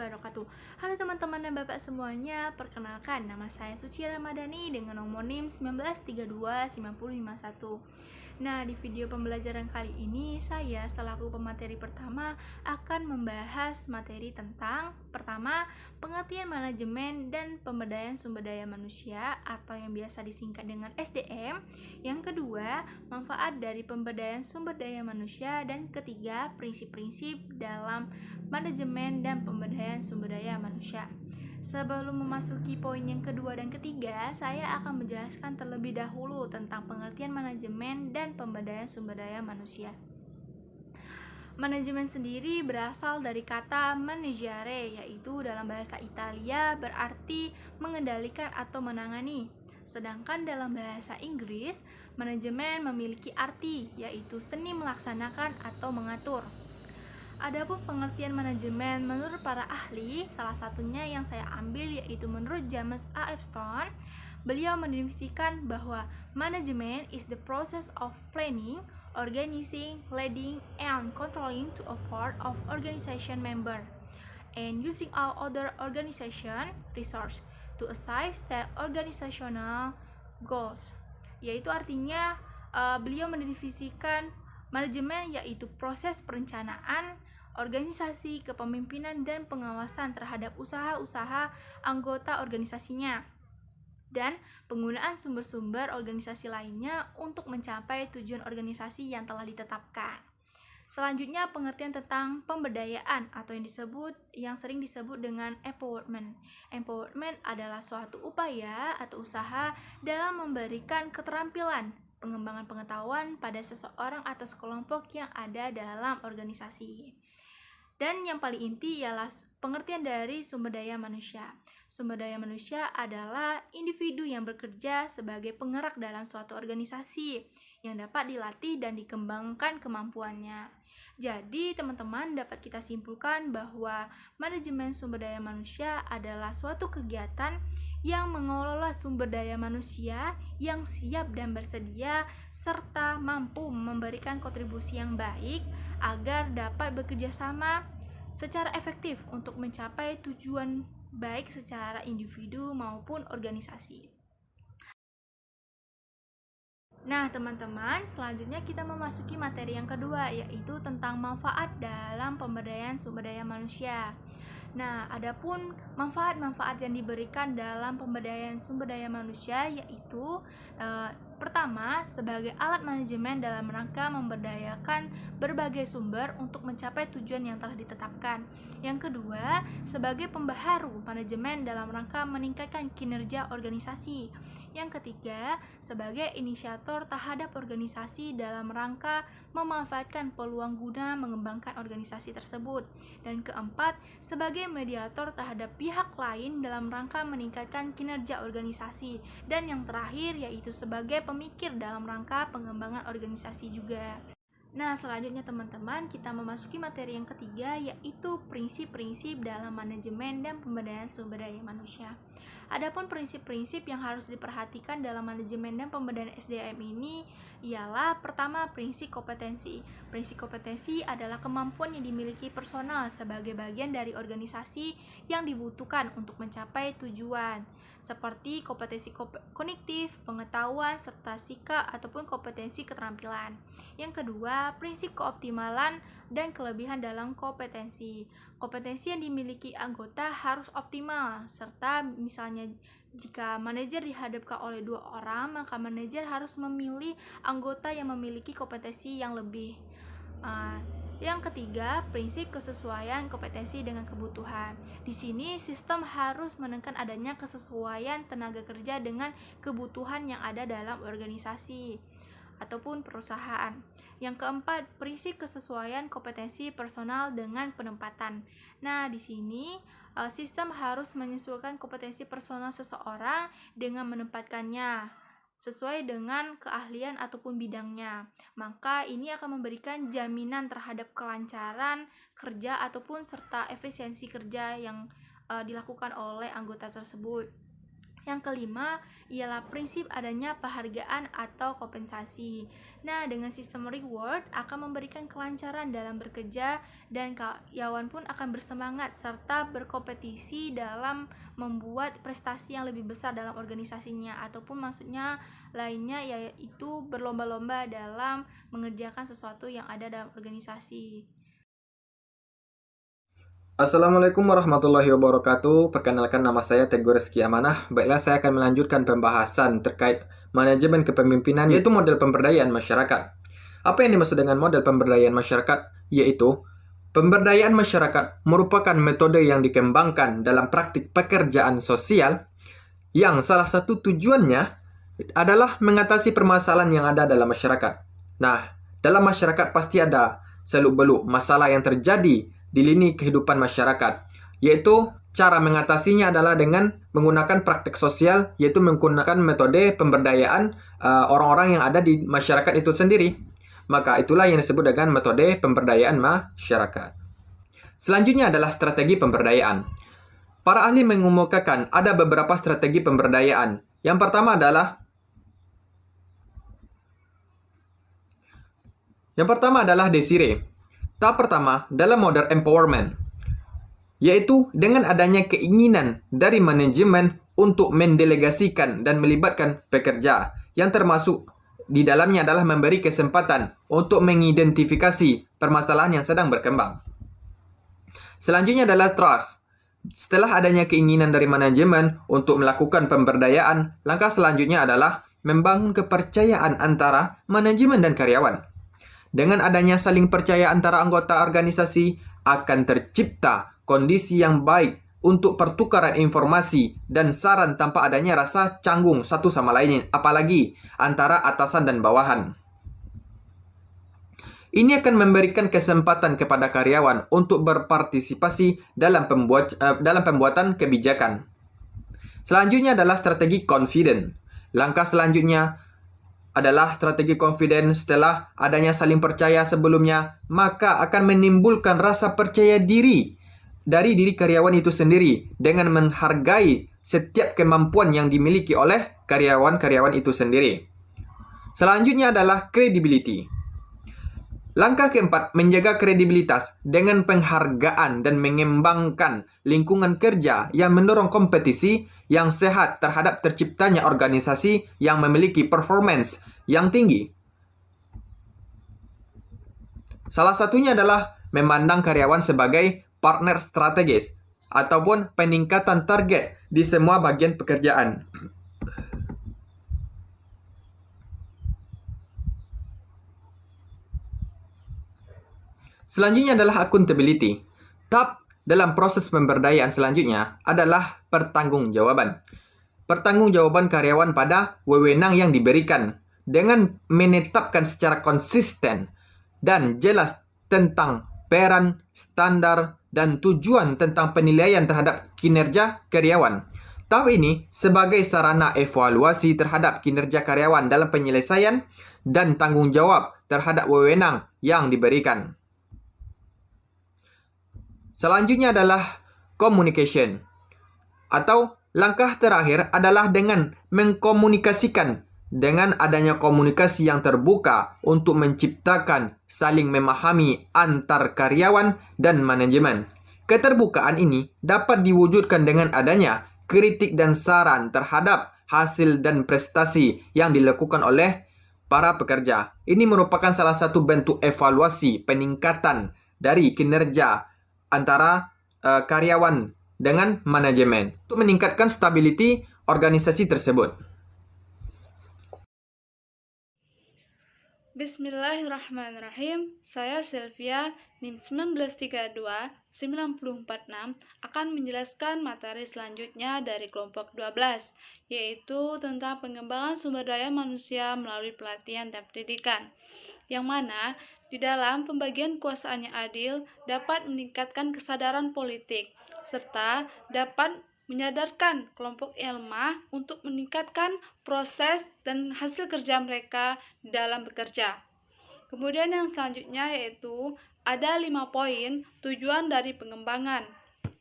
wabarakatuh. Halo teman-teman dan bapak semuanya, perkenalkan nama saya Suci Ramadhani dengan nomor NIM 19329051. Nah, di video pembelajaran kali ini saya selaku pemateri pertama akan membahas materi tentang pertama, pengertian manajemen dan pemberdayaan sumber daya manusia atau yang biasa disingkat dengan SDM. Yang kedua, manfaat dari pemberdayaan sumber daya manusia, dan ketiga, prinsip-prinsip dalam manajemen dan pemberdayaan sumber daya manusia. Sebelum memasuki poin yang kedua dan ketiga, saya akan menjelaskan terlebih dahulu tentang pengertian manajemen dan pemberdayaan sumber daya manusia. Manajemen sendiri berasal dari kata managere, yaitu dalam bahasa Italia berarti mengendalikan atau menangani. Sedangkan dalam bahasa Inggris, manajemen memiliki arti, yaitu seni melaksanakan atau mengatur. Adapun pengertian manajemen menurut para ahli, salah satunya yang saya ambil yaitu menurut James A. F. Stone. Beliau mendefinisikan bahwa manajemen is the process of planning, organizing, leading, and controlling to effort of organization member, and using all other organization resource to achieve the organizational goals. Yaitu artinya beliau mendefinisikan manajemen yaitu proses perencanaan, organisasi, kepemimpinan, dan pengawasan terhadap usaha-usaha anggota organisasinya, dan penggunaan sumber-sumber organisasi lainnya untuk mencapai tujuan organisasi yang telah ditetapkan. Selanjutnya, pengertian tentang pemberdayaan atau yang sering disebut dengan empowerment. Empowerment adalah suatu upaya atau usaha dalam memberikan keterampilan, pengembangan pengetahuan pada seseorang atau sekelompok yang ada dalam organisasi. Dan yang paling inti ialah pengertian dari sumber daya manusia. Sumber daya manusia adalah individu yang bekerja sebagai penggerak dalam suatu organisasi yang dapat dilatih dan dikembangkan kemampuannya. Jadi, teman-teman, dapat kita simpulkan bahwa manajemen sumber daya manusia adalah suatu kegiatan yang mengelola sumber daya manusia yang siap dan bersedia serta mampu memberikan kontribusi yang baik agar dapat bekerja sama secara efektif untuk mencapai tujuan baik secara individu maupun organisasi. Nah, teman-teman, selanjutnya kita memasuki materi yang kedua, yaitu tentang manfaat dalam pemberdayaan sumber daya manusia. Nah, adapun manfaat-manfaat yang diberikan dalam pemberdayaan sumber daya manusia yaitu pertama, sebagai alat manajemen dalam rangka memberdayakan berbagai sumber untuk mencapai tujuan yang telah ditetapkan. Yang kedua, sebagai pembaharu manajemen dalam rangka meningkatkan kinerja organisasi. Yang ketiga, sebagai inisiator terhadap organisasi dalam rangka memanfaatkan peluang guna mengembangkan organisasi tersebut. Dan keempat, sebagai mediator terhadap pihak lain dalam rangka meningkatkan kinerja organisasi. Dan yang terakhir yaitu sebagai pemikir dalam rangka pengembangan organisasi juga. Nah, selanjutnya teman-teman, kita memasuki materi yang ketiga, yaitu prinsip-prinsip dalam manajemen dan pemberdayaan sumber daya manusia. Adapun prinsip-prinsip yang harus diperhatikan dalam manajemen dan pemberdayaan SDM ini ialah pertama, prinsip kompetensi. Prinsip kompetensi adalah kemampuan yang dimiliki personal sebagai bagian dari organisasi yang dibutuhkan untuk mencapai tujuan, seperti kompetensi kognitif, pengetahuan, serta sikap ataupun kompetensi keterampilan. Yang kedua, prinsip keoptimalan dan kelebihan dalam kompetensi. Kompetensi yang dimiliki anggota harus optimal, serta misalnya jika manajer dihadapkan oleh 2 orang, maka manajer harus memilih anggota yang memiliki kompetensi yang lebih. Yang ketiga, prinsip kesesuaian kompetensi dengan kebutuhan. Di sini sistem harus menekan adanya kesesuaian tenaga kerja dengan kebutuhan yang ada dalam organisasi ataupun perusahaan. Yang keempat, prinsip kesesuaian kompetensi personal dengan penempatan. Nah, di sini sistem harus menyesuaikan kompetensi personal seseorang dengan menempatkannya sesuai dengan keahlian ataupun bidangnya. Maka ini akan memberikan jaminan terhadap kelancaran kerja ataupun serta efisiensi kerja yang dilakukan oleh anggota tersebut. Yang kelima ialah prinsip adanya penghargaan atau kompensasi. Nah, dengan sistem reward akan memberikan kelancaran dalam bekerja dan karyawan pun akan bersemangat serta berkompetisi dalam membuat prestasi yang lebih besar dalam organisasinya, ataupun maksudnya lainnya yaitu berlomba-lomba dalam mengerjakan sesuatu yang ada dalam organisasi. Assalamualaikum warahmatullahi wabarakatuh. Perkenalkan, nama saya Teguh Reski Amanah. Baiklah, saya akan melanjutkan pembahasan terkait manajemen kepemimpinan, yaitu model pemberdayaan masyarakat. Apa yang dimaksud dengan model pemberdayaan masyarakat? Yaitu, pemberdayaan masyarakat merupakan metode yang dikembangkan dalam praktik pekerjaan sosial yang salah satu tujuannya adalah mengatasi permasalahan yang ada dalam masyarakat. Nah, dalam masyarakat pasti ada seluk-beluk masalah yang terjadi di lini kehidupan masyarakat, yaitu cara mengatasinya adalah dengan menggunakan praktik sosial, yaitu menggunakan metode pemberdayaan orang-orang yang ada di masyarakat itu sendiri. Maka itulah yang disebut dengan metode pemberdayaan masyarakat. Selanjutnya adalah strategi pemberdayaan. Para ahli mengemukakan ada beberapa strategi pemberdayaan. Yang pertama adalah Desire. Tahap pertama dalam model empowerment, yaitu dengan adanya keinginan dari manajemen untuk mendelegasikan dan melibatkan pekerja, yang termasuk di dalamnya adalah memberi kesempatan untuk mengidentifikasi permasalahan yang sedang berkembang. Selanjutnya adalah trust. Setelah adanya keinginan dari manajemen untuk melakukan pemberdayaan, langkah selanjutnya adalah membangun kepercayaan antara manajemen dan karyawan. Dengan adanya saling percaya antara anggota organisasi, akan tercipta kondisi yang baik untuk pertukaran informasi dan saran tanpa adanya rasa canggung satu sama lain, apalagi antara atasan dan bawahan. Ini akan memberikan kesempatan kepada karyawan untuk berpartisipasi dalam pembuatan kebijakan. Selanjutnya adalah strategi confident. Langkah selanjutnya adalah strategi confidence. Setelah adanya saling percaya sebelumnya, maka akan menimbulkan rasa percaya diri dari diri karyawan itu sendiri dengan menghargai setiap kemampuan yang dimiliki oleh karyawan-karyawan itu sendiri. Selanjutnya adalah credibility. Langkah keempat, menjaga kredibilitas dengan penghargaan dan mengembangkan lingkungan kerja yang mendorong kompetisi yang sehat terhadap terciptanya organisasi yang memiliki performance yang tinggi. Salah satunya adalah memandang karyawan sebagai partner strategis ataupun peningkatan target di semua bagian pekerjaan. Selanjutnya adalah accountability. Tahap dalam proses pemberdayaan selanjutnya adalah pertanggungjawaban. Pertanggungjawaban karyawan pada wewenang yang diberikan dengan menetapkan secara konsisten dan jelas tentang peran, standar, dan tujuan tentang penilaian terhadap kinerja karyawan. Tahap ini sebagai sarana evaluasi terhadap kinerja karyawan dalam penyelesaian dan tanggung jawab terhadap wewenang yang diberikan. Selanjutnya adalah communication. Atau langkah terakhir adalah dengan mengkomunikasikan. Dengan adanya komunikasi yang terbuka untuk menciptakan saling memahami antar karyawan dan manajemen. Keterbukaan ini dapat diwujudkan dengan adanya kritik dan saran terhadap hasil dan prestasi yang dilakukan oleh para pekerja. Ini merupakan salah satu bentuk evaluasi peningkatan dari kinerja antara karyawan dengan manajemen untuk meningkatkan stability organisasi tersebut. Bismillahirrahmanirrahim. Saya Sylvia, NIM 1932946 akan menjelaskan materi selanjutnya dari kelompok 12, yaitu tentang pengembangan sumber daya manusia melalui pelatihan dan pendidikan, yang mana di dalam pembagian kekuasaan yang adil dapat meningkatkan kesadaran politik, serta dapat menyadarkan kelompok yang lemah untuk meningkatkan proses dan hasil kerja mereka dalam bekerja. Kemudian yang selanjutnya yaitu ada 5 poin tujuan dari pengembangan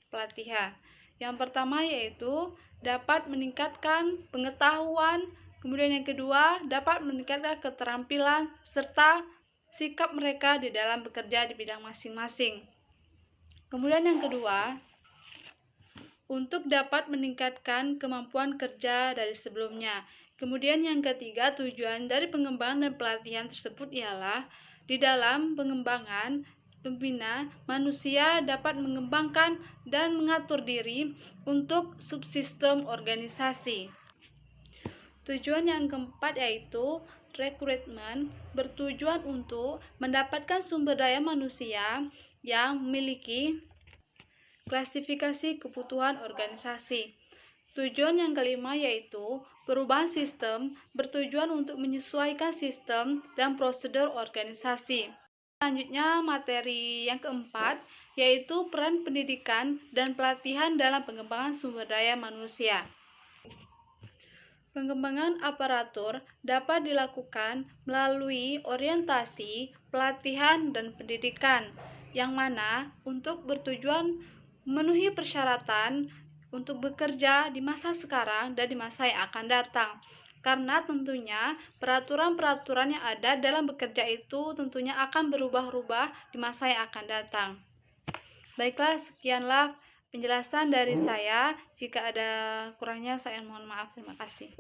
pelatihan. Yang pertama yaitu dapat meningkatkan pengetahuan, kemudian yang kedua dapat meningkatkan keterampilan serta sikap mereka di dalam bekerja di bidang masing-masing. Kemudian yang kedua, untuk dapat meningkatkan kemampuan kerja dari sebelumnya. Kemudian yang ketiga, tujuan dari pengembangan dan pelatihan tersebut ialah di dalam pengembangan pembina, manusia dapat mengembangkan dan mengatur diri untuk subsistem organisasi. Tujuan yang keempat yaitu rekrutmen, bertujuan untuk mendapatkan sumber daya manusia yang memiliki klasifikasi kebutuhan organisasi. Tujuan yang kelima yaitu perubahan sistem, bertujuan untuk menyesuaikan sistem dan prosedur organisasi. Selanjutnya, materi yang keempat yaitu peran pendidikan dan pelatihan dalam pengembangan sumber daya manusia. Pengembangan aparatur dapat dilakukan melalui orientasi, pelatihan, dan pendidikan, yang mana untuk bertujuan memenuhi persyaratan untuk bekerja di masa sekarang dan di masa yang akan datang. Karena tentunya peraturan-peraturan yang ada dalam bekerja itu tentunya akan berubah-ubah di masa yang akan datang. Baiklah, sekianlah penjelasan dari saya. Jika ada kurangnya saya mohon maaf. Terima kasih.